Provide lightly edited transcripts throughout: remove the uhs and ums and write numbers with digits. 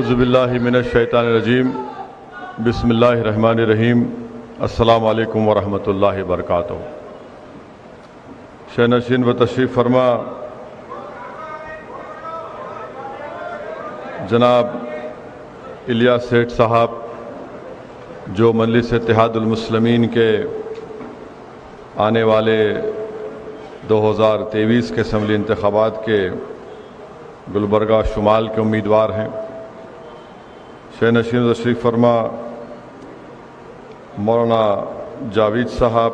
اعوذ باللہ من الشیطان الرجیم بسم اللہ الرحمن الرحیم السلام علیکم ورحمۃ اللہ وبرکاتہ۔ شہنشین و تشریف فرما جناب الیاس سیٹھ صاحب، جو مجلس اتحاد المسلمین کے آنے والے 2023 کے اسمبلی انتخابات کے گلبرگہ شمال کے امیدوار ہیں۔ شہنشین و تشریف فرما مولانا جاوید صاحب،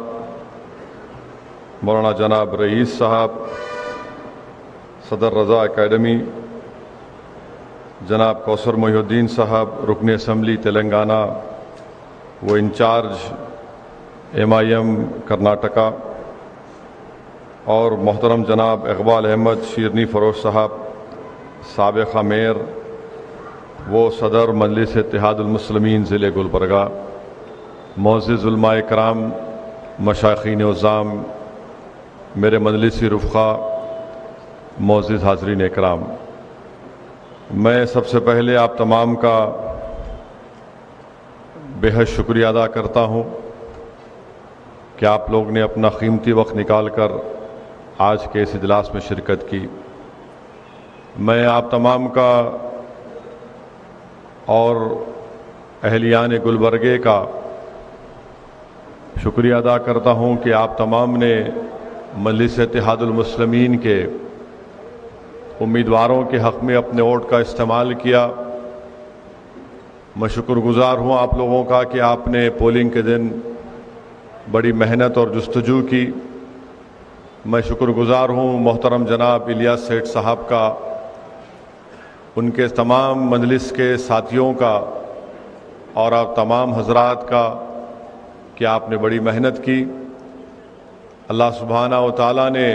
مولانا جناب رئیس صاحب، صدر رضا اکیڈمی، جناب کوثر محی الدین صاحب، رکن اسمبلی تلنگانہ و انچارج MIM کرناٹکا، اور محترم جناب اقبال احمد شیرنی فروش صاحب، سابقہ میئر وہ صدر مجلس اتحاد المسلمین ضلع گلبرگہ، معزز علماء کرام، مشائخین عظام، میرے مجلسی رفقا، معزز حاضرین اکرام، میں سب سے پہلے آپ تمام کا بے حد شکریہ ادا کرتا ہوں کہ آپ لوگ نے اپنا قیمتی وقت نکال کر آج کے اس اجلاس میں شرکت کی۔ میں آپ تمام کا اور اہلیان گلبرگے کا شکریہ ادا کرتا ہوں کہ آپ تمام نے مجلس اتحاد المسلمین کے امیدواروں کے حق میں اپنے ووٹ کا استعمال کیا۔ میں شکر گزار ہوں آپ لوگوں کا کہ آپ نے پولنگ کے دن بڑی محنت اور جستجو کی۔ میں شکر گزار ہوں محترم جناب الیاس سیٹھ صاحب کا، ان کے تمام مجلس کے ساتھیوں کا اور آپ تمام حضرات کا کہ آپ نے بڑی محنت کی۔ اللہ سبحانہ و تعالیٰ نے،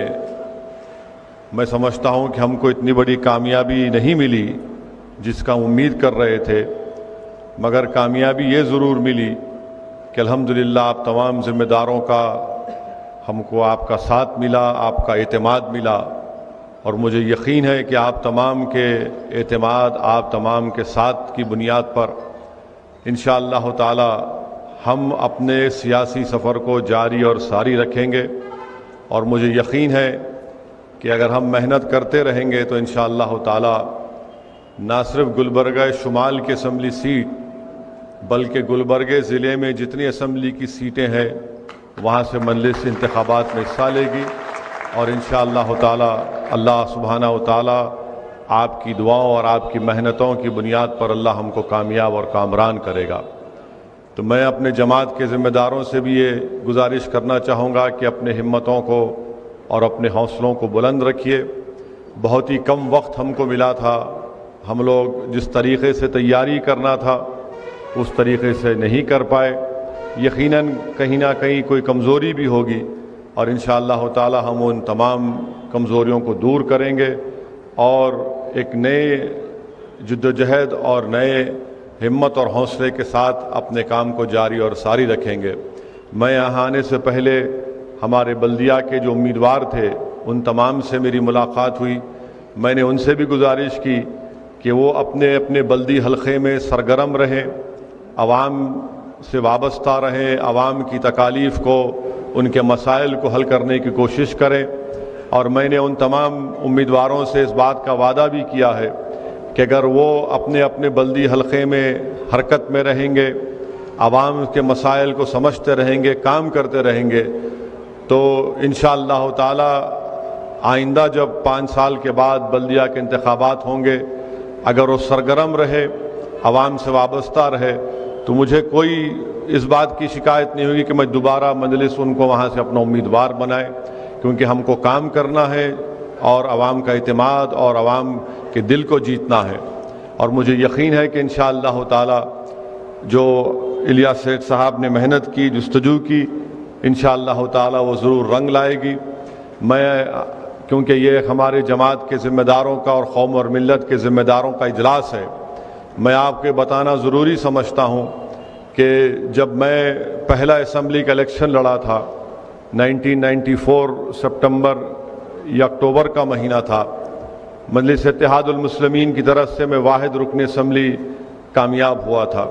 میں سمجھتا ہوں کہ ہم کو اتنی بڑی کامیابی نہیں ملی جس کا امید کر رہے تھے، مگر کامیابی یہ ضرور ملی کہ الحمدللہ آپ تمام ذمہ داروں کا ہم کو آپ کا ساتھ ملا، آپ کا اعتماد ملا، اور مجھے یقین ہے کہ آپ تمام کے اعتماد، آپ تمام کے ساتھ کی بنیاد پر انشاءاللہ تعالی ہم اپنے سیاسی سفر کو جاری اور ساری رکھیں گے، اور مجھے یقین ہے کہ اگر ہم محنت کرتے رہیں گے تو انشاءاللہ تعالی نہ صرف گلبرگہ شمال کی اسمبلی سیٹ بلکہ گلبرگہ ضلع میں جتنی اسمبلی کی سیٹیں ہیں وہاں سے مجلس انتخابات میں حصہ لے گی، اور انشاءاللہ تعالی اللہ سبحانہ و تعالی آپ کی دعاؤں اور آپ کی محنتوں کی بنیاد پر اللہ ہم کو کامیاب اور کامران کرے گا۔ تو میں اپنے جماعت کے ذمہ داروں سے بھی یہ گزارش کرنا چاہوں گا کہ اپنے ہمتوں کو اور اپنے حوصلوں کو بلند رکھیے۔ بہت ہی کم وقت ہم کو ملا تھا، ہم لوگ جس طریقے سے تیاری کرنا تھا اس طریقے سے نہیں کر پائے۔ یقیناً کہیں نہ کہیں کوئی کمزوری بھی ہوگی، اور انشاءاللہ تعالی ہم ان تمام کمزوریوں کو دور کریں گے اور ایک نئے جدوجہد اور نئے ہمت اور حوصلے کے ساتھ اپنے کام کو جاری اور ساری رکھیں گے۔ میں یہاں آنے سے پہلے ہمارے بلدیہ کے جو امیدوار تھے ان تمام سے میری ملاقات ہوئی۔ میں نے ان سے بھی گزارش کی کہ وہ اپنے اپنے بلدی حلقے میں سرگرم رہیں، عوام سے وابستہ رہیں، عوام کی تکالیف کو، ان کے مسائل کو حل کرنے کی کوشش کریں، اور میں نے ان تمام امیدواروں سے اس بات کا وعدہ بھی کیا ہے کہ اگر وہ اپنے اپنے بلدی حلقے میں حرکت میں رہیں گے، عوام کے مسائل کو سمجھتے رہیں گے، کام کرتے رہیں گے، تو انشاءاللہ تعالی آئندہ جب 5 سال کے بعد بلدیہ کے انتخابات ہوں گے، اگر وہ سرگرم رہے، عوام سے وابستہ رہے، تو مجھے کوئی اس بات کی شکایت نہیں ہوگی کہ میں دوبارہ مجلس ان کو وہاں سے اپنا امیدوار بنائے، کیونکہ ہم کو کام کرنا ہے اور عوام کا اعتماد اور عوام کے دل کو جیتنا ہے۔ اور مجھے یقین ہے کہ انشاءاللہ تعالی جو الیاس سیٹھ صاحب نے محنت کی، جستجو کی، انشاءاللہ تعالی وہ ضرور رنگ لائے گی۔ میں کیونکہ یہ ہمارے جماعت کے ذمہ داروں کا اور قوم اور ملت کے ذمہ داروں کا اجلاس ہے، میں آپ کے بتانا ضروری سمجھتا ہوں کہ جب میں پہلا اسمبلی کا الیکشن لڑا تھا 1994 سپٹمبر یا اکتوبر کا مہینہ تھا، مجلس اتحاد المسلمین کی طرف سے میں واحد رکن اسمبلی کامیاب ہوا تھا۔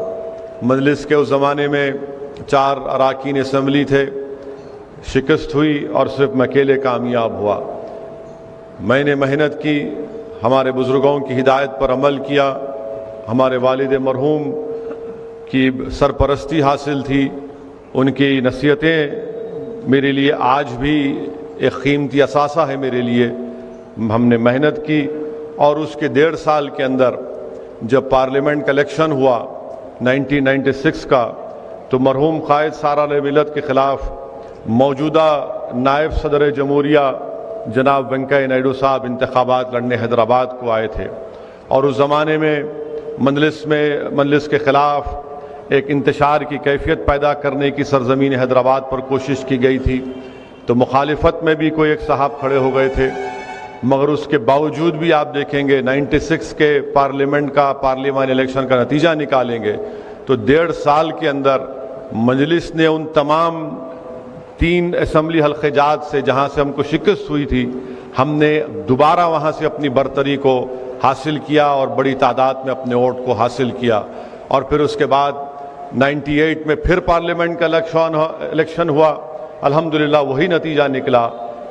مجلس کے اس زمانے میں 4 اراکین اسمبلی تھے، شکست ہوئی اور صرف میں اکیلے کامیاب ہوا۔ میں نے محنت کی، ہمارے بزرگوں کی ہدایت پر عمل کیا، ہمارے والد مرحوم کی سرپرستی حاصل تھی، ان کی نصیحتیں میرے لیے آج بھی ایک قیمتی اثاثہ ہے میرے لیے۔ ہم نے محنت کی اور اس کے 1.5 سال کے اندر جب پارلیمنٹ کا الیکشن ہوا 1996 کا، تو مرحوم قائد سالار ملت کے خلاف موجودہ نائب صدر جمہوریہ جناب وینکیا نائیڈو صاحب انتخابات لڑنے حیدرآباد کو آئے تھے، اور اس زمانے میں مجلس کے خلاف ایک انتشار کی کیفیت پیدا کرنے کی سرزمین حیدرآباد پر کوشش کی گئی تھی، تو مخالفت میں بھی کوئی ایک صاحب کھڑے ہو گئے تھے، مگر اس کے باوجود بھی آپ دیکھیں گے 96 کے پارلیمانی الیکشن کا نتیجہ نکالیں گے تو 1.5 سال کے اندر مجلس نے ان تمام 3 اسمبلی حلقے جات سے جہاں سے ہم کو شکست ہوئی تھی، ہم نے دوبارہ وہاں سے اپنی برتری کو حاصل کیا اور بڑی تعداد میں اپنے ووٹ کو حاصل کیا، اور پھر اس کے بعد 98 میں پھر پارلیمنٹ کا الیکشن ہوا، الحمدللہ وہی نتیجہ نکلا۔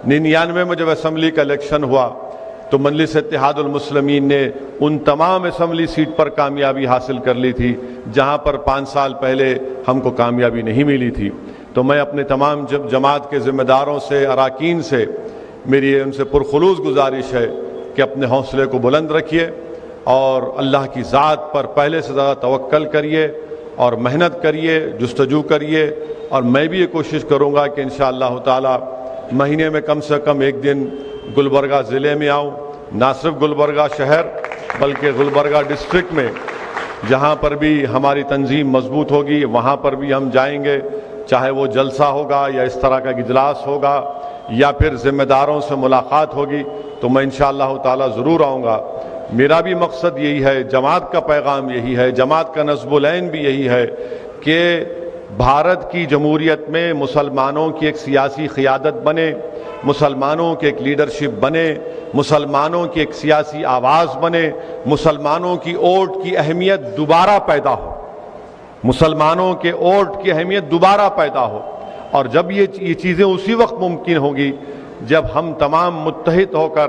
99 میں جب اسمبلی کا الیکشن ہوا تو مجلس اتحاد المسلمین نے ان تمام اسمبلی سیٹ پر کامیابی حاصل کر لی تھی جہاں پر 5 سال پہلے ہم کو کامیابی نہیں ملی تھی۔ تو میں اپنے تمام جماعت کے ذمہ داروں سے، اراکین سے، میری ان سے پرخلوص گزارش ہے کہ اپنے حوصلے کو بلند رکھیے اور اللہ کی ذات پر پہلے سے زیادہ توکل کریے اور محنت کریے، جستجو کریے، اور میں بھی یہ کوشش کروں گا کہ انشاءاللہ تعالی مہینے میں کم سے کم 1 دن گلبرگہ ضلع میں آؤں، نہ صرف گلبرگہ شہر بلکہ گلبرگہ ڈسٹرکٹ میں جہاں پر بھی ہماری تنظیم مضبوط ہوگی وہاں پر بھی ہم جائیں گے، چاہے وہ جلسہ ہوگا یا اس طرح کا اجلاس ہوگا یا پھر ذمہ داروں سے ملاقات ہوگی تو میں انشاءاللہ تعالی ضرور آؤں گا۔ میرا بھی مقصد یہی ہے، جماعت کا پیغام یہی ہے، جماعت کا نصب العین بھی یہی ہے کہ بھارت کی جمہوریت میں مسلمانوں کی ایک سیاسی قیادت بنے، مسلمانوں کے ایک لیڈرشپ بنے، مسلمانوں کی ایک سیاسی آواز بنے، مسلمانوں کی ووٹ کی اہمیت دوبارہ پیدا ہو، مسلمانوں کے ووٹ کی اہمیت دوبارہ پیدا ہو، اور جب یہ چیزیں اسی وقت ممکن ہوگی جب ہم تمام متحد ہو کر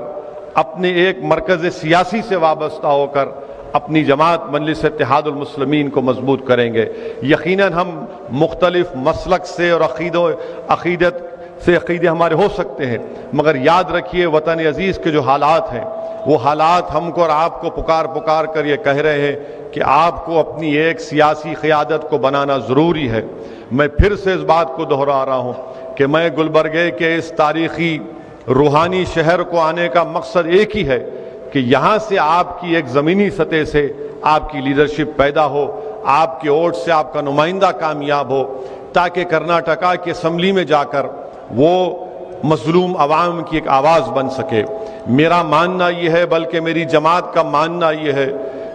اپنے ایک مرکز سیاسی سے وابستہ ہو کر اپنی جماعت مجلس اتحاد المسلمین کو مضبوط کریں گے۔ یقیناً ہم مختلف مسلک سے اور عقیدت سے عقیدے ہمارے ہو سکتے ہیں، مگر یاد رکھیے وطن عزیز کے جو حالات ہیں وہ حالات ہم کو اور آپ کو پکار کر یہ کہہ رہے ہیں کہ آپ کو اپنی ایک سیاسی قیادت کو بنانا ضروری ہے۔ میں پھر سے اس بات کو دہرا رہا ہوں کہ میں گلبرگے کے اس تاریخی روحانی شہر کو آنے کا مقصد ایک ہی ہے کہ یہاں سے آپ کی ایک زمینی سطح سے آپ کی لیڈرشپ پیدا ہو، آپ کے ووٹ سے آپ کا نمائندہ کامیاب ہو، تاکہ کرناٹکا کی اسمبلی میں جا کر وہ مظلوم عوام کی ایک آواز بن سکے۔ میرا ماننا یہ ہے، بلکہ میری جماعت کا ماننا یہ ہے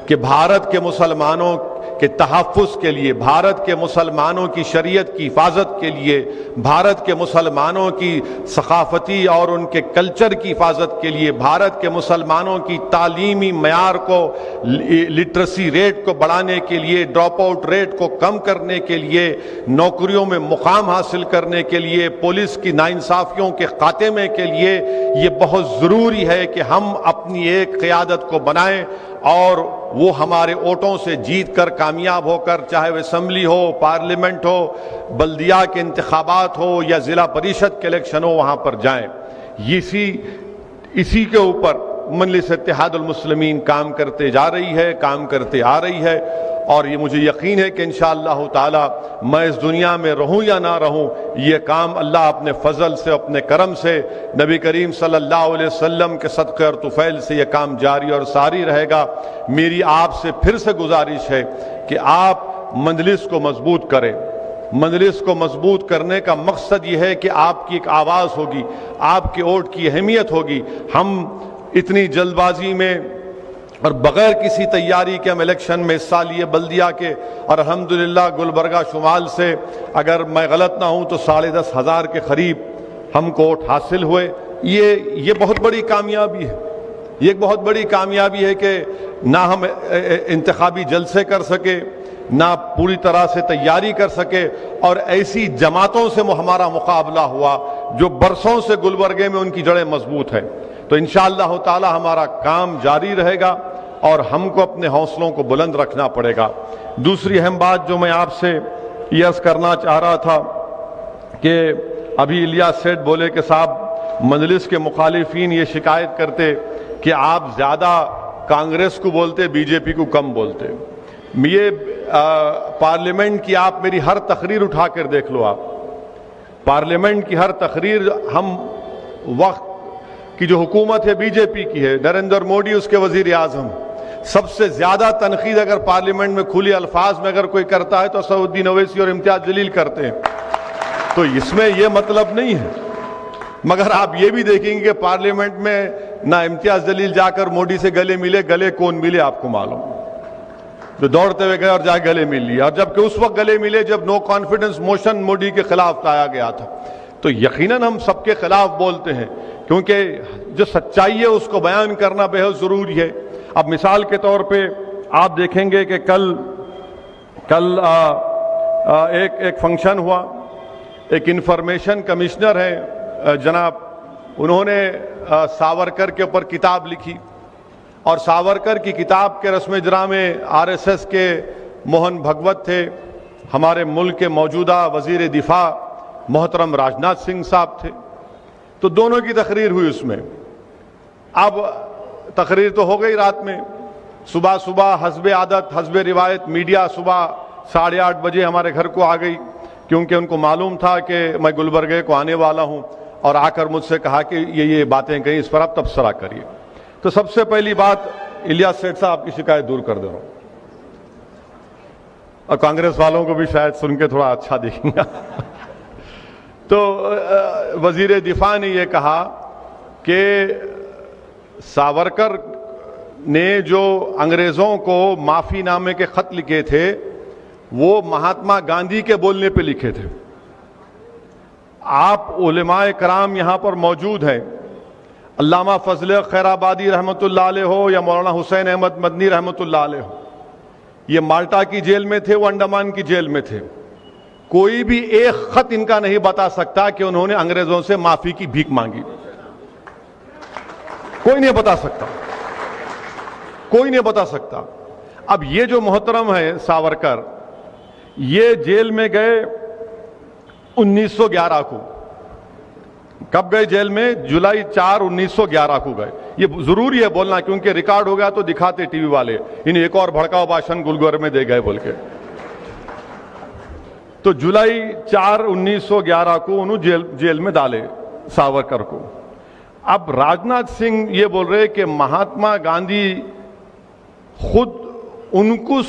کہ بھارت کے مسلمانوں کے تحفظ کے لیے، بھارت کے مسلمانوں کی شریعت کی حفاظت کے لیے، بھارت کے مسلمانوں کی ثقافتی اور ان کے کلچر کی حفاظت کے لیے، بھارت کے مسلمانوں کی تعلیمی معیار کو، لٹریسی ریٹ کو بڑھانے کے لیے، ڈراپ آؤٹ ریٹ کو کم کرنے کے لیے، نوکریوں میں مقام حاصل کرنے کے لیے، پولیس کی ناانصافیوں کے خاتمے کے لیے یہ بہت ضروری ہے کہ ہم اپنی ایک قیادت کو بنائیں اور وہ ہمارے ووٹوں سے جیت کر کامیاب ہو کر، چاہے وہ اسمبلی ہو، پارلیمنٹ ہو، بلدیہ کے انتخابات ہو یا ضلع پریشد کے الیکشن ہو، وہاں پر جائیں۔ اسی کے اوپر مجلس اتحاد المسلمین کام کرتے جا رہی ہے، کام کرتے آ رہی ہے، اور یہ مجھے یقین ہے کہ انشاءاللہ تعالی میں اس دنیا میں رہوں یا نہ رہوں، یہ کام اللہ اپنے فضل سے، اپنے کرم سے، نبی کریم صلی اللہ علیہ وسلم کے صدقے اور طفیل سے یہ کام جاری اور ساری رہے گا۔ میری آپ سے پھر سے گزارش ہے کہ آپ مجلس کو مضبوط کریں۔ مجلس کو مضبوط کرنے کا مقصد یہ ہے کہ آپ کی ایک آواز ہوگی، آپ کے ووٹ کی اہمیت ہوگی۔ ہم اتنی جلد بازی میں اور بغیر کسی تیاری کے ہم الیکشن میں حصہ لیے بلدیہ کے، اور الحمدللہ گلبرگہ شمال سے اگر میں غلط نہ ہوں تو 10,500 کے قریب ہم کو ووٹ حاصل ہوئے۔ یہ بہت بڑی کامیابی ہے، یہ ایک بہت بڑی کامیابی ہے کہ نہ ہم انتخابی جلسے کر سکے، نہ پوری طرح سے تیاری کر سکے، اور ایسی جماعتوں سے ہمارا مقابلہ ہوا جو برسوں سے گلبرگے میں ان کی جڑیں مضبوط ہیں۔ تو انشاءاللہ تعالی ہمارا کام جاری رہے گا اور ہم کو اپنے حوصلوں کو بلند رکھنا پڑے گا۔ دوسری اہم بات جو میں آپ سے یہ عرض کرنا چاہ رہا تھا کہ ابھی الیاس سیٹھ بولے کہ صاحب مجلس کے مخالفین یہ شکایت کرتے کہ آپ زیادہ کانگریس کو بولتے، بی جے پی کو کم بولتے۔ یہ پارلیمنٹ کی آپ میری ہر تقریر اٹھا کر دیکھ لو، آپ پارلیمنٹ کی ہر تقریر، ہم وقت کی جو حکومت ہے بی جے پی کی ہے، نریندر مودی اس کے وزیر اعظم، سب سے زیادہ تنقید اگر پارلیمنٹ میں کھلی الفاظ میں اگر کوئی کرتا ہے تو اسد الدین اویسی اور امتیاز جلیل کرتے ہیں۔ تو اس میں یہ مطلب نہیں ہے، مگر آپ یہ بھی دیکھیں گے کہ پارلیمنٹ میں نہ امتیاز جلیل جا کر مودی سے گلے ملے، گلے کون ملے آپ کو معلوم، جو دوڑتے ہوئے گئے اور جا گلے مل لیا، اور جبکہ اس وقت گلے ملے جب نو کانفیڈنس موشن مودی کے خلاف لایا گیا تھا۔ تو یقیناً ہم سب کے خلاف بولتے ہیں، کیونکہ جو سچائی ہے اس کو بیان کرنا بہت ضروری ہے۔ اب مثال کے طور پہ آپ دیکھیں گے کہ کل ایک فنکشن ہوا، ایک انفارمیشن کمشنر ہے جناب، انہوں نے ساورکر کے اوپر کتاب لکھی، اور ساورکر کی کتاب کے رسم اجرا میں آر ایس ایس کے موہن بھگوت تھے، ہمارے ملک کے موجودہ وزیر دفاع محترم راجناتھ سنگھ صاحب تھے، تو دونوں کی تقریر ہوئی اس میں۔ اب تقریر تو ہو گئی رات میں، صبح حسب عادت حسب روایت میڈیا صبح 8:30 بجے ہمارے گھر کو آ گئی، کیونکہ ان کو معلوم تھا کہ میں گلبرگے کو آنے والا ہوں، اور آ کر مجھ سے کہا کہ یہ باتیں کہیں، اس پر آپ تبصرہ کریے۔ تو سب سے پہلی بات الیاس سیٹھ صاحب کی شکایت دور کر دے رہا ہوں، اور کانگریس والوں کو بھی شاید سن کے تھوڑا اچھا دیکھیں گا۔ تو وزیر دفاع نے یہ کہا کہ ساورکر نے جو انگریزوں کو معافی نامے کے خط لکھے تھے وہ مہاتما گاندھی کے بولنے پہ لکھے تھے۔ آپ علماء کرام یہاں پر موجود ہیں، علامہ فضل خیر آبادی رحمۃ اللہ علیہ ہو یا مولانا حسین احمد مدنی رحمۃ اللہ علیہ ہو، یہ مالٹا کی جیل میں تھے، وہ انڈمان کی جیل میں تھے، کوئی بھی ایک خط ان کا نہیں بتا سکتا کہ انہوں نے انگریزوں سے معافی کی بھیک مانگی، کوئی نہیں بتا سکتا، کوئی نہیں بتا سکتا۔ اب یہ جو محترم ہے ساورکر، یہ جیل میں گئے 1911 کو۔ کب گئے جیل میں؟ جولائی 4 1911 کو گئے۔ یہ ضروری ہے بولنا کیونکہ ریکارڈ ہو گیا تو دکھاتے ٹی وی والے، انہیں ایک اور بھڑکاؤ بھاشن گلبرگے میں دے گئے بول کے۔ تو جولائی 4 1911 کو انہوں جیل میں ڈالے ساورکر کو۔ اب راجناتھ سنگھ یہ بول رہے کہ مہاتما گاندھی خود ان کو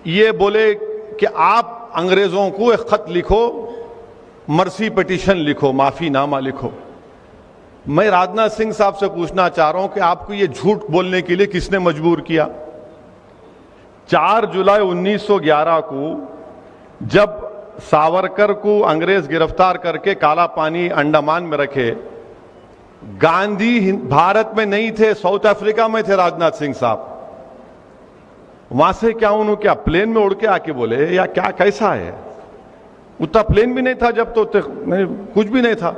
یہ بولے کہ آپ انگریزوں کو ایک خط لکھو، مرسی پٹیشن لکھو، معافی نامہ لکھو۔ میں راجناتھ سنگھ صاحب سے پوچھنا چاہ رہا ہوں کہ آپ کو یہ جھوٹ بولنے کے لیے کس نے مجبور کیا؟ 4 جولائی 1911 کو جب ساورکر کو انگریز گرفتار کر کے کالا پانی انڈمان میں رکھے، گاندھی بھارت میں نہیں تھے، ساؤتھ افریقہ میں تھے راجناتھ سنگھ صاحب۔ وہاں سے کیا انہوں کیا پلین میں اڑ کے آ کے بولے یا کیا کیسا ہے؟ اتنا پلین بھی نہیں تھا جب، تو کچھ بھی نہیں تھا۔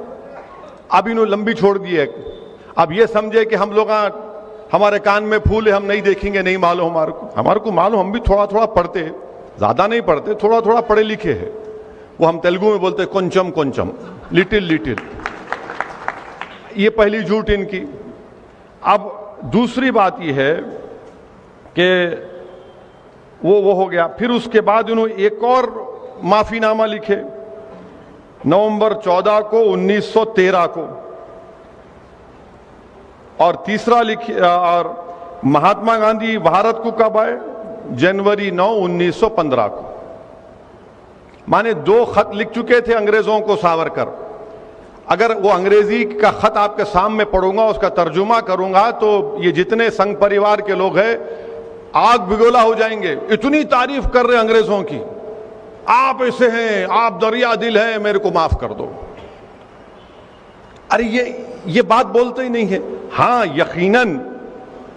اب انہوں لمبی چھوڑ دی ہے۔ اب یہ سمجھے کہ ہم لوگ ہمارے کان میں پھول ہے، ہم نہیں دیکھیں گے، نہیں معلوم ہمارے کو معلوم، ہم بھی تھوڑا تھوڑا پڑھتے ہیں، زیادہ نہیں پڑھتے، تھوڑا تھوڑا پڑھے لکھے ہیں۔ وہ ہم تیلگو میں بولتے کنچم کنچم، لٹل لٹل۔ یہ پہلی جھوٹ ان کی۔ اب دوسری بات یہ ہے کہ وہ ہو گیا، پھر اس کے بعد انہوں ایک اور معافی نامہ لکھے نومبر 14 کو 1913 کو، اور تیسرا لکھے، اور مہاتما گاندھی بھارت کو کب آئے؟ جنوری 9 1915 کو۔ مانے 2 خط لکھ چکے تھے انگریزوں کو ساورکر۔ اگر وہ انگریزی کا خط آپ کے سامنے پڑھوں گا، اس کا ترجمہ کروں گا، تو یہ جتنے سنگھ پریوار کے لوگ ہیں آگ بگولا ہو جائیں گے، اتنی تعریف کر رہے انگریزوں کی، آپ ایسے ہیں، آپ دریا دل ہیں، میرے کو معاف کر دو۔ ارے یہ بات بولتے ہی نہیں ہے۔ ہاں یقیناً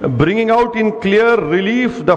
bringing out in clear relief the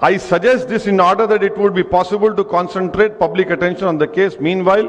I suggest this in order that it would be possible to concentrate public attention on the case meanwhile।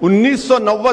1990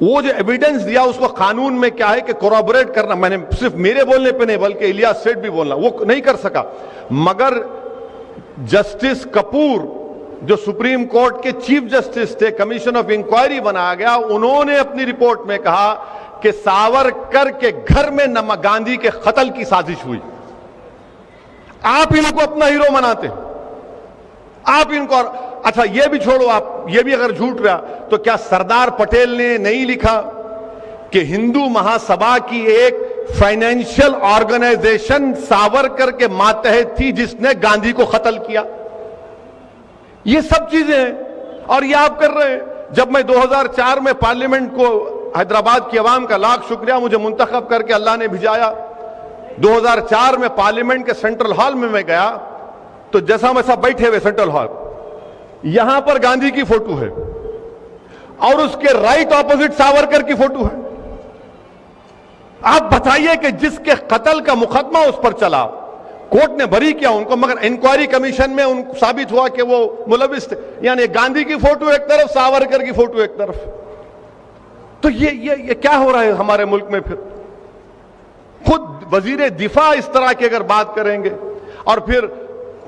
وہ جو ایویڈنس دیا اس کو قانون میں کیا ہے کہ کوروبریٹ کرنا، میں نے صرف میرے بولنے پہ نہیں بلکہ الیاس سیٹھ بھی بولنا، وہ نہیں کر سکا، مگر جسٹس کپور جو سپریم کورٹ کے چیف جسٹس تھے، کمیشن آف انکوائری بنایا گیا، انہوں نے اپنی رپورٹ میں کہا کہ ساورکر کے گھر میں گاندھی کے قتل کی سازش ہوئی۔ آپ ان کو اپنا ہیرو مناتے، آپ ان کو، اچھا یہ بھی چھوڑو، آپ یہ بھی اگر جھوٹ رہا تو کیا سردار پٹیل نے نہیں لکھا کہ ہندو مہا سبھا کی ایک فائنینشیل آرگنائزیشن ساورکر کے ماتحت تھی جس نے گاندھی کو قتل کیا؟ یہ سب چیزیں ہیں اور یہ آپ کر رہے ہیں۔ جب میں 2004 میں پارلیمنٹ کو، حیدرآباد کی عوام کا لاکھ شکریہ، مجھے منتخب کر کے اللہ نے بھجایا، 2004 میں پارلیمنٹ کے سینٹرل ہال میں گیا تو جیسا ویسا بیٹھے ہوئے سینٹرل ہال، یہاں پر گاندھی کی فوٹو ہے اور اس کے رائٹ اپوزٹ ساورکر کی فوٹو ہے۔ آپ بتائیے کہ جس کے قتل کا مقدمہ اس پر چلا، کورٹ نے بری کیا ان کو، مگر انکوائری کمیشن میں ان کو ثابت ہوا کہ وہ ملوث تھے، یعنی گاندھی کی فوٹو ایک طرف، ساورکر کی فوٹو ایک طرف۔ تو یہ کیا ہو رہا ہے ہمارے ملک میں؟ پھر خود وزیر دفاع اس طرح کی اگر بات کریں گے، اور پھر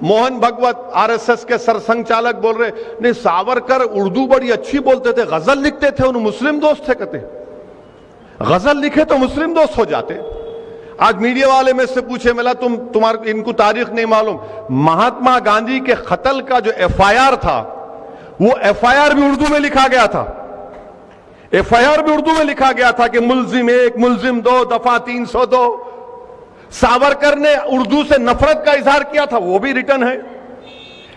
Mohan Bhagwat R S S کے سرسنگ چالک بول رہے نہیں ساورکر اردو بڑی اچھی بولتے تھے، غزل لکھتے تھے، انہوں مسلم دوست تھے، کہتے غزل لکھے تو مسلم دوست ہو جاتے۔ آج میڈیا والے میں سے پوچھے، ملا تمہارے ان کو تاریخ نہیں معلوم، مہاتما گاندھی کے قتل کا جو ایف آئی آر تھا، وہ ایف آئی آر بھی اردو میں لکھا گیا تھا، ایف آئی آر بھی اردو میں لکھا گیا تھا کہ ملزم 1 ملزم 2 دفعہ 302۔ ساورکر نے اردو سے نفرت کا اظہار کیا تھا، وہ بھی ریٹن ہے۔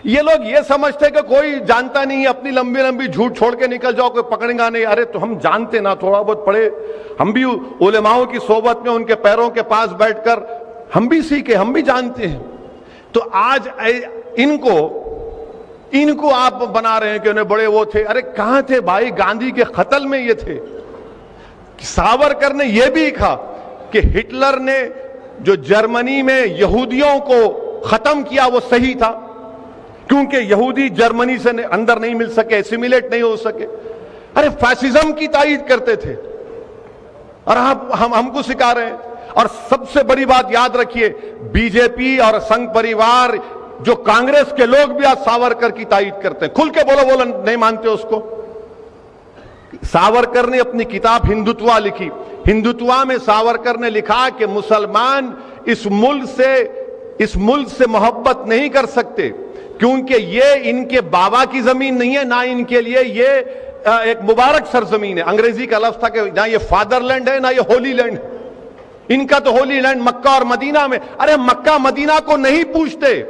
یہ لوگ یہ سمجھتے کہ کوئی جانتا نہیں، اپنی لمبی لمبی جھوٹ چھوڑ کے نکل جاؤ، کوئی پکڑیں گا نہیں۔ ارے تو ہم جانتے نا، تھوڑا بہت پڑھے، ہم بھی علماؤں کی صحبت میں ان کے پیروں کے پاس بیٹھ کر ہم بھی سیکھے، ہم بھی جانتے ہیں۔ تو آج ان کو آپ بنا رہے ہیں کہ انہیں بڑے وہ تھے، ارے کہاں تھے بھائی؟ گاندھی کے قتل میں یہ تھے۔ ساورکر نے یہ بھی کہا کہ ہٹلر نے جو جرمنی میں یہودیوں کو ختم کیا وہ صحیح تھا، کیونکہ یہودی جرمنی سے اندر نہیں مل سکے، اسیمیلیٹ نہیں ہو سکے۔ ارے فیسزم کی تائید کرتے تھے اور ہم کو سکھا رہے ہیں۔ اور سب سے بڑی بات یاد رکھیے، بی جے پی اور سنگھ پریوار، جو کانگریس کے لوگ بھی آج ساورکر کی تائید کرتے ہیں، کھل کے بولو نہیں مانتے اس کو۔ ساورکر نے اپنی کتاب ہندوتوا لکھی، ہندوتوا میں ساورکر نے لکھا کہ مسلمان اس ملک سے محبت نہیں کر سکتے، کیونکہ یہ ان کے بابا کی زمین نہیں ہے، نہ ان کے لیے یہ ایک مبارک سرزمین ہے۔ انگریزی کا لفظ تھا کہ نہ یہ فادر لینڈ ہے نہ یہ ہولی لینڈ ہے، ان کا تو ہولی لینڈ مکہ اور مدینہ میں۔ ارے مکہ مدینہ کو نہیں پوچھتے،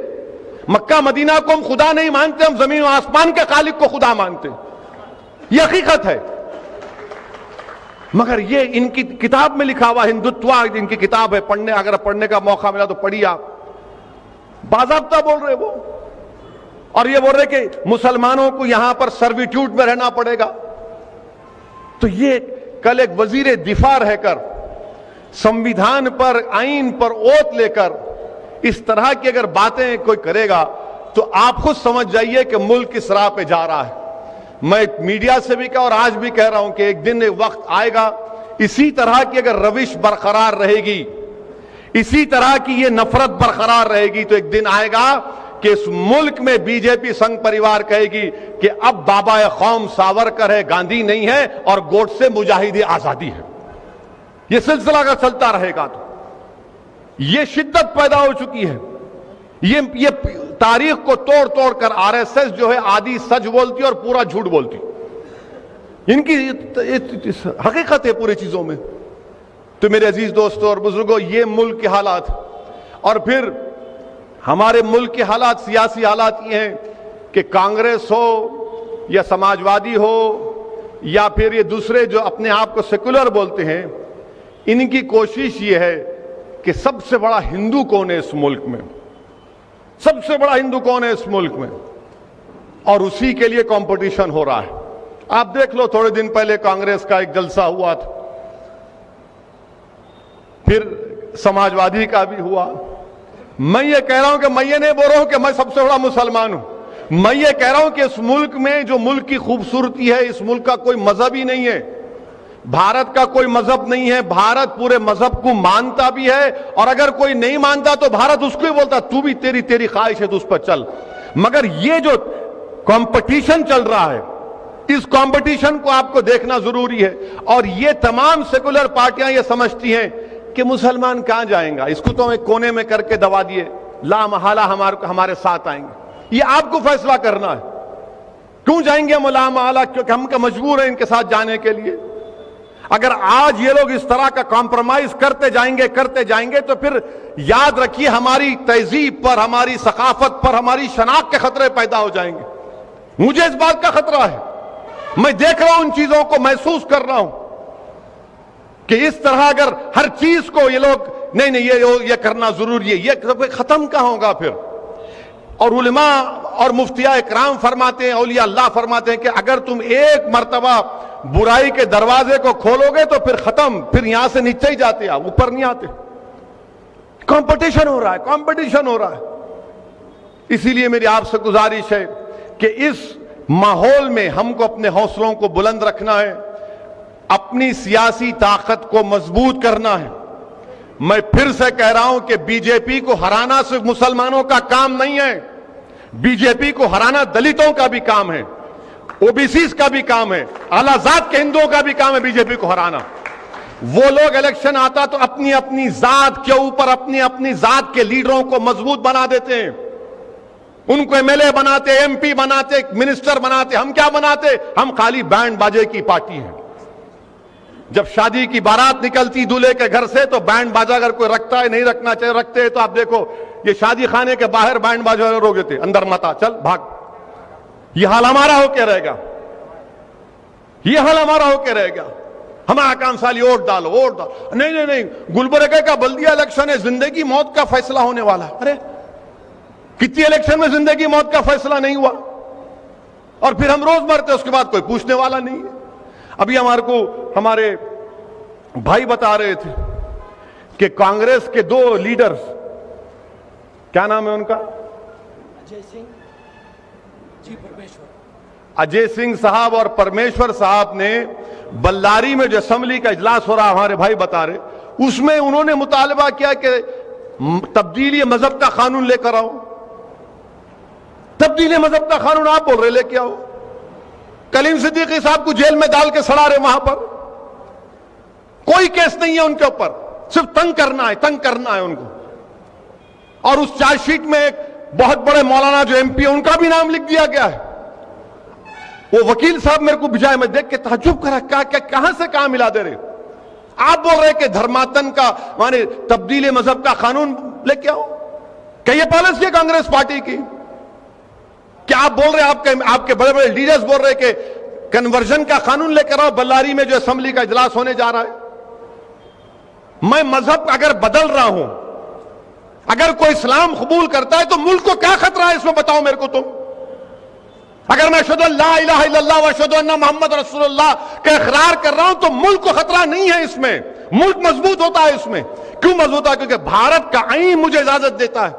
مکہ مدینہ کو ہم خدا نہیں مانتے، ہم زمین و آسمان کے خالق کو خدا مانتے، یہ حقیقت ہے۔ مگر یہ ان کی کتاب میں لکھا ہوا، ہندوتوا ان کی کتاب ہے، اگر پڑھنے کا موقع ملا تو پڑھیے آپ۔ باضابطہ بول رہے وہ، اور یہ بول رہے کہ مسلمانوں کو یہاں پر سرویٹیوڈ میں رہنا پڑے گا۔ تو یہ کل ایک وزیر دفاع رہ کر، سمویدھان پر، آئین پر اوت لے کر اس طرح کی اگر باتیں کوئی کرے گا تو آپ خود سمجھ جائیے کہ ملک کس راہ پہ جا رہا ہے۔ میں میڈیا سے بھی کہا اور آج بھی کہہ رہا ہوں کہ ایک دن ایک وقت آئے گا، اسی طرح کی اگر روش برقرار رہے گی، اسی طرح کی یہ نفرت برقرار رہے گی، تو ایک دن آئے گا کہ اس ملک میں بی جے پی سنگھ پریوار کہے گی کہ اب بابا قوم ساورکر ہے، گاندھی نہیں ہے، اور گوڈسے مجاہد آزادی ہے۔ یہ سلسلہ اگر چلتا رہے گا تو یہ شدت پیدا ہو چکی ہے۔ یہ تاریخ کو توڑ کر آر ایس ایس جو ہے آدھی سچ بولتی اور پورا جھوٹ بولتی، ان کی حقیقت ہے پوری چیزوں میں۔ تو میرے عزیز دوستوں اور بزرگوں، یہ ملک کے حالات، اور پھر ہمارے ملک کے حالات، سیاسی حالات یہ ہیں کہ کانگریس ہو یا سماجوادی ہو یا پھر یہ دوسرے جو اپنے آپ کو سیکولر بولتے ہیں، ان کی کوشش یہ ہے کہ سب سے بڑا ہندو کون ہے اس ملک میں، سب سے بڑا ہندو کون ہے اس ملک میں، اور اسی کے لیے کمپٹیشن ہو رہا ہے۔ آپ دیکھ لو، تھوڑے دن پہلے کانگریس کا ایک جلسہ ہوا تھا، پھر سماجوادی کا بھی ہوا۔ میں یہ کہہ رہا ہوں کہ میں یہ نہیں بول رہا ہوں کہ میں سب سے بڑا مسلمان ہوں، میں یہ کہہ رہا ہوں کہ اس ملک میں جو ملک کی خوبصورتی ہے، اس ملک کا کوئی مذہب ہی نہیں ہے، بھارت کا کوئی مذہب نہیں ہے، بھارت پورے مذہب کو مانتا بھی ہے، اور اگر کوئی نہیں مانتا تو بھارت اس کو ہی بولتا تو بھی تیری خواہش ہے تو اس پر چل۔ مگر یہ جو کمپٹیشن چل رہا ہے، اس کمپٹیشن کو آپ کو دیکھنا ضروری ہے، اور یہ تمام سیکولر پارٹیاں یہ سمجھتی ہیں کہ مسلمان کہاں جائیں گا، اس کو تو ایک کونے میں کر کے دبا دیے، لا محالہ ہمارے ساتھ آئیں گے۔ یہ آپ کو فیصلہ کرنا ہے، کیوں جائیں گے ہم لا محالہ؟ کیونکہ ہم مجبور ہیں ان کے ساتھ جانے کے لیے۔ اگر آج یہ لوگ اس طرح کا کمپرومائز کرتے جائیں گے تو پھر یاد رکھیے ہماری تہذیب پر، ہماری ثقافت پر، ہماری شناخت کے خطرے پیدا ہو جائیں گے۔ مجھے اس بات کا خطرہ ہے، میں دیکھ رہا ہوں ان چیزوں کو، محسوس کر رہا ہوں کہ اس طرح اگر ہر چیز کو یہ لوگ نہیں یہ کرنا ضروری ہے، یہ ختم کہاں ہوگا پھر؟ اور علماء اور مفتیاء اکرام فرماتے ہیں، اولیاء اللہ فرماتے ہیں کہ اگر تم ایک مرتبہ برائی کے دروازے کو کھولو گے تو پھر ختم، پھر یہاں سے نیچے ہی جاتے، آپ اوپر نہیں آتے۔ کمپٹیشن ہو رہا ہے۔ اسی لیے میری آپ سے گزارش ہے کہ اس ماحول میں ہم کو اپنے حوصلوں کو بلند رکھنا ہے، اپنی سیاسی طاقت کو مضبوط کرنا ہے۔ میں پھر سے کہہ رہا ہوں کہ بی جے پی کو ہرانا صرف مسلمانوں کا کام نہیں ہے، بی جے پی کو ہرانا دلتوں کا بھی کام ہے، او بی سیز کا بھی کام ہے، اعلیٰ ذات کے ہندوؤں کا بھی کام ہے بی جے پی کو ہرانا۔ وہ لوگ الیکشن آتا تو اپنی ذات کے اوپر اپنی ذات کے لیڈروں کو مضبوط بنا دیتے ہیں، ان کو ایم ایل اے بناتے، ایم پی بناتے، منسٹر بناتے۔ ہم کیا بناتے؟ ہم خالی بینڈ باجے کی پارٹی ہیں۔ جب شادی کی بارات نکلتی دولہے کے گھر سے تو بینڈ باجا اگر کوئی رکھتا ہے، نہیں رکھنا چاہیے، رکھتے ہیں تو آپ دیکھو یہ شادی خانے کے باہر بینڈ باجا روک دیتے، اندر مت آ، چل بھاگ۔ یہ حال ہمارا ہو کے رہے گا، ہمارا کام سالی ووٹ ڈالو۔ نہیں، گلبرگہ کا بلدیہ الیکشن ہے، زندگی موت کا فیصلہ ہونے والا ہے۔ ارے کتنی الیکشن میں زندگی موت کا فیصلہ نہیں ہوا، اور پھر ہم روز مرتے، اس کے بعد کوئی پوچھنے والا نہیں ہے۔ ابھی ہمارے بھائی بتا رہے تھے کہ کانگریس کے 2 لیڈرز، کیا نام ہے ان کا؟ اجے سنگھ صاحب اور پرمیشور صاحب نے بلاری میں جو اسمبلی کا اجلاس ہو رہا، ہمارے بھائی بتا رہے، اس میں انہوں نے مطالبہ کیا کہ تبدیلی مذہب کا قانون لے کر آؤ۔ تبدیلی مذہب کا قانون آپ بول رہے لے کے آؤ، کلیم صدیقی صاحب کو جیل میں ڈال کے سڑا رہے، وہاں پر کوئی کیس نہیں ہے ان کے اوپر، صرف تنگ کرنا ہے ان کو۔ اور اس چارج شیٹ میں ایک بہت بڑے مولانا جو ایم پی ان کا بھی نام لکھ دیا گیا ہے۔ وہ وکیل صاحب میرے کو بجائے، میں دیکھ کے تعجب کرا، کہاں سے کہاں ملا دے رہے؟ آپ بول رہے کہ دھرماتن کا مانے تبدیلی مذہب کا قانون لے کے آؤ، کہ یہ پالیسی ہے کانگریس پارٹی کی؟ کیا آپ بول رہے، آپ کے بڑے بڑے لیڈرز بول رہے کہ کنورژن کا قانون لے کر آؤ بلاری میں جو اسمبلی کا اجلاس ہونے جا رہا ہے؟ میں مذہب اگر بدل رہا ہوں، اگر کوئی اسلام قبول کرتا ہے تو ملک کو کیا خطرہ ہے اس میں؟ بتاؤ میرے کو تم۔ اگر میں اشہدو ان لا الہ الا اللہ و اشہدو ان محمد رسول اللہ کا اقرار کر رہا ہوں تو ملک کو خطرہ نہیں ہے اس میں، ملک مضبوط ہوتا ہے اس میں۔ کیوں مضبوط ہے؟ کیونکہ بھارت کا آئین مجھے اجازت دیتا ہے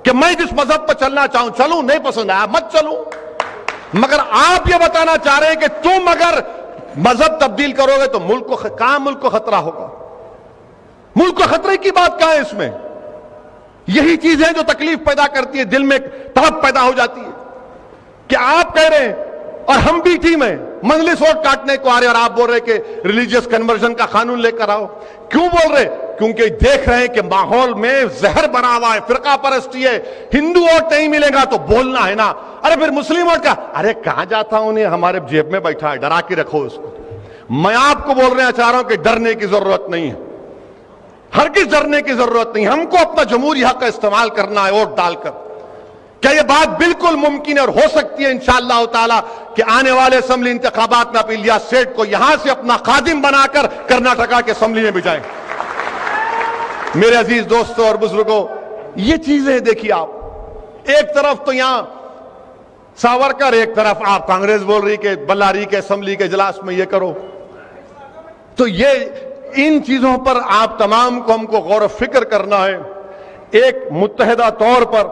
کہ میں جس مذہب پر چلنا چاہوں چلوں، نہیں پسند آیا مت چلوں۔ مگر آپ یہ بتانا چاہ رہے ہیں کہ تم اگر مذہب تبدیل کرو گے تو ملک کو خطرہ ہوگا؟ ملک کو خطرے کی بات کہاں ہے اس میں؟ یہی چیزیں جو تکلیف پیدا کرتی ہے، دل میں تڑپ پیدا ہو جاتی ہے کہ آپ کہہ رہے ہیں اور ہم بھی ٹیم ہیں، مجلس ووٹ کاٹنے کو آ رہے، اور آپ بول رہے کہ ریلیجیس کنورژن کا قانون لے کر آؤ۔ کیوں بول رہے؟ کیونکہ دیکھ رہے ہیں کہ ماحول میں زہر بنا ہوا ہے، فرقہ پرستی ہے، ہندو ووٹ نہیں ملے گا تو بولنا ہے نا، ارے پھر مسلم ووٹ کا، ارے کہاں جاتا ہوں، ہمارے جیب میں بیٹھا ہے، ڈرا کے رکھو اس کو۔ میں آپ کو بول رہے چاہ رہا ہوں کہ ڈرنے کی ضرورت نہیں ہے، ہرگز ڈرنے کی ضرورت نہیں۔ ہم کو اپنا جمہوری حق کا استعمال کرنا ہے ووٹ ڈال کر۔ کیا یہ بات بالکل ممکن ہے اور ہو سکتی ہے انشاءاللہ تعالی کہ آنے والے اسمبلی انتخابات میں آپ الیاس سیٹھ کو یہاں سے اپنا خادم بنا کر کرناٹکا کے اسمبلی میں بھیجائیں؟ میرے عزیز دوستوں اور بزرگوں، یہ چیزیں دیکھیے آپ، ایک طرف تو یہاں ساورکر، ایک طرف آپ کانگریس بول رہی کہ بلاری کے اسمبلی کے اجلاس میں یہ کرو۔ تو یہ ان چیزوں پر آپ تمام کو ہم کو غور و فکر کرنا ہے، ایک متحدہ طور پر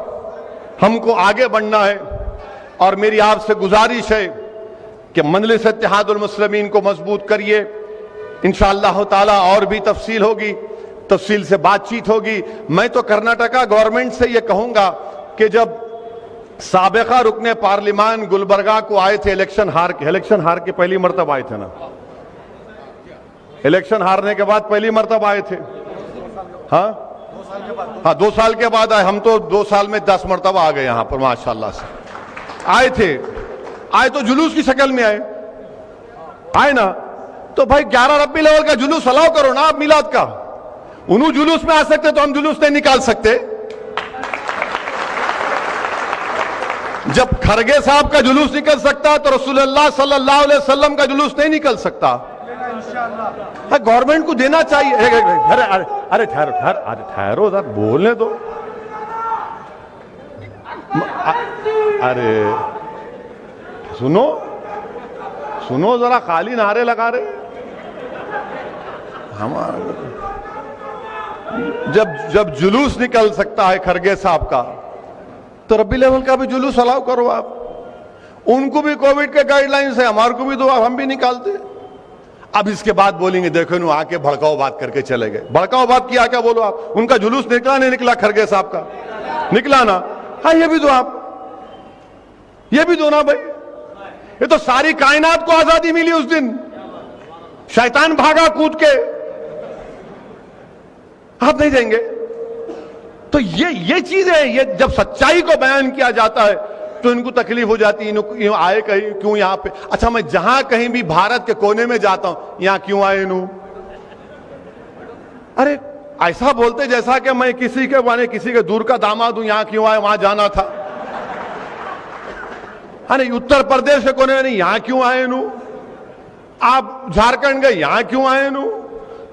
ہم کو آگے بڑھنا ہے۔ اور میری آپ سے گزارش ہے کہ مجلس اتحاد المسلمین کو مضبوط کریے، انشاءاللہ تعالی اور بھی تفصیل ہوگی، تفصیل سے بات چیت ہوگی۔ میں تو کرناٹکا گورنمنٹ سے یہ کہوں گا کہ جب سابقہ رکن پارلیمان گلبرگہ کو آئے تھے الیکشن ہار کے پہلی مرتبہ آئے تھے نا، الیکشن ہارنے کے بعد پہلی مرتبہ آئے تھے، ہاں 2 سال کے بعد آئے۔ ہم تو 2 سال میں 10 مرتبہ آ گئے یہاں پر ماشاءاللہ سے آئے تھے۔ آئے تو جلوس کی شکل میں آئے نا، تو بھائی 11 ربیع الاول کا جلوس الاؤ کرو نا آپ میلاد کا۔ انہوں جلوس میں آ سکتے تو ہم جلوس نہیں نکال سکتے؟ جب کھرگے صاحب کا جلوس نکل سکتا تو رسول اللہ صلی اللہ علیہ وسلم کا جلوس نہیں نکل سکتا؟ گورنمنٹ کو دینا چاہیے۔ ارے ٹھہرو ذرا بولنے دو۔ ارے سنو ذرا، خالی نعرے لگا رہے۔ جب جلوس نکل سکتا ہے کھرگے صاحب کا تو ربیع الاول کا بھی جلوس الاؤ کرو آپ۔ ان کو بھی کووڈ کے گائیڈ لائنز ہے، ہمارے کو بھی دو، ہم بھی نکالتے۔ اب اس کے بعد بولیں گے دیکھو انہوں آ کے بھڑکاؤ بات کر کے چلے گئے۔ بھڑکاؤ بات کیا کیا بولو آپ؟ ان کا جلوس نکلا نہیں نکلا کھرگے صاحب کا؟ نکلا نا؟ ہاں یہ بھی دو آپ، یہ بھی دو نا بھائی۔ یہ تو ساری کائنات کو آزادی ملی اس دن، شیطان بھاگا کود کے، آپ نہیں دیں گے؟ تو یہ چیزیں، یہ جب سچائی کو بیان کیا جاتا ہے تو ان کو تکلیف ہو جاتی ہے۔ آئے کیوں یہاں پہ؟ اچھا میں جہاں کہیں بھی بھارت کے کونے میں جاتا ہوں، یہاں کیوں آئے انہوں؟ ارے ایسا بولتے جیسا کہ میں کسی کے دور کا داماد ہوں، یہاں کیوں آئے؟ وہاں جانا تھا۔ ہاں نہیں، اتر پردیش کے کونے میں نہیں، یہاں کیوں آئے انہوں؟ آپ جھارکھنڈ گئے، یہاں کیوں آئے انہوں؟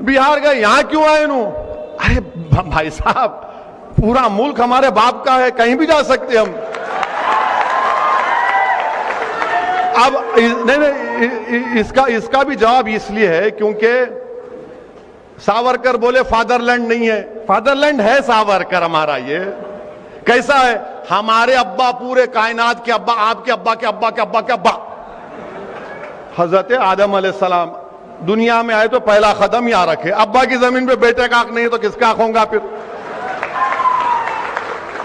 بہار گئے، یہاں کیوں آئے انہوں؟ ارے بھائی صاحب، پورا ملک ہمارے باپ کا ہے، کہیں بھی جا سکتے ہم۔ اب نہیں، اس کا بھی جواب اس لیے ہے کیونکہ ساورکر بولے فادر لینڈ نہیں ہے، فادر لینڈ ہے ساورکر ہمارا۔ یہ کیسا ہے؟ ہمارے ابا پورے کائنات کے ابا، آپ کے ابا کے ابا کے ابا کے ابا حضرت آدم علیہ السلام دنیا میں آئے تو پہلا قدم یہاں رکھے۔ ابا کی زمین پہ بیٹے کا حق نہیں ہے تو کس کا حق ہوگا پھر؟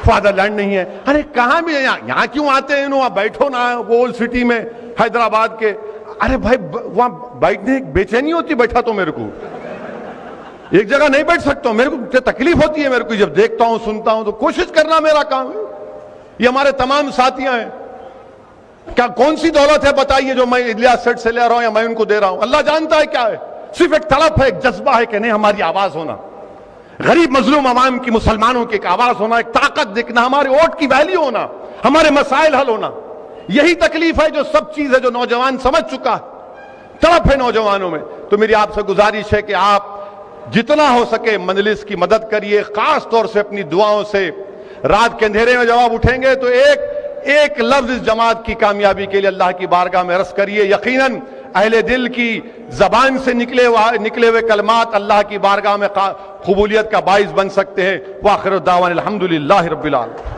فادر لینڈ نہیں ہے۔ ارے کہاں بھی یہاں کیوں آتے ہیں انہوں؟ بیٹھو نا اولڈ سٹی میں حیدرآباد کے۔ ارے بھائی وہاں بیٹھنے بے چینی ہوتی، بیٹھا تو میرے کو ایک جگہ نہیں بیٹھ سکتا ہوں، میرے کو تکلیف ہوتی ہے، میرے کو جب دیکھتا ہوں سنتا ہوں تو کوشش کرنا میرا کام ہے۔ یہ ہمارے تمام ساتھیاں ہیں، کیا کون سی دولت ہے بتائیے جو میں الیاس سیٹ سے لے رہا ہوں یا میں ان کو دے رہا ہوں؟ اللہ جانتا ہے کیا ہے، صرف ایک طلب ہے، ایک جذبہ ہے کہ نہیں ہماری آواز ہونا، غریب مظلوم عوام کی، مسلمانوں کی ایک آواز ہونا، ایک طاقت دکھنا، ہمارے ووٹ کی ویلیو ہونا، ہمارے مسائل حل ہونا۔ یہی تکلیف ہے، جو سب چیز ہے جو نوجوان سمجھ چکا ہے، طرف ہے نوجوانوں میں۔ تو میری آپ سے گزارش ہے کہ آپ جتنا ہو سکے مجلس کی مدد کریے، خاص طور سے اپنی دعاؤں سے۔ رات کے اندھیرے میں جب آپ اٹھیں گے تو ایک لفظ اس جماعت کی کامیابی کے لیے اللہ کی بارگاہ میں عرض کریے۔ یقیناً اہل دل کی زبان سے نکلے ہوئے کلمات اللہ کی بارگاہ میں قبولیت کا باعث بن سکتے ہیں۔ وآخر الدعوانا الحمدللہ رب العالمین۔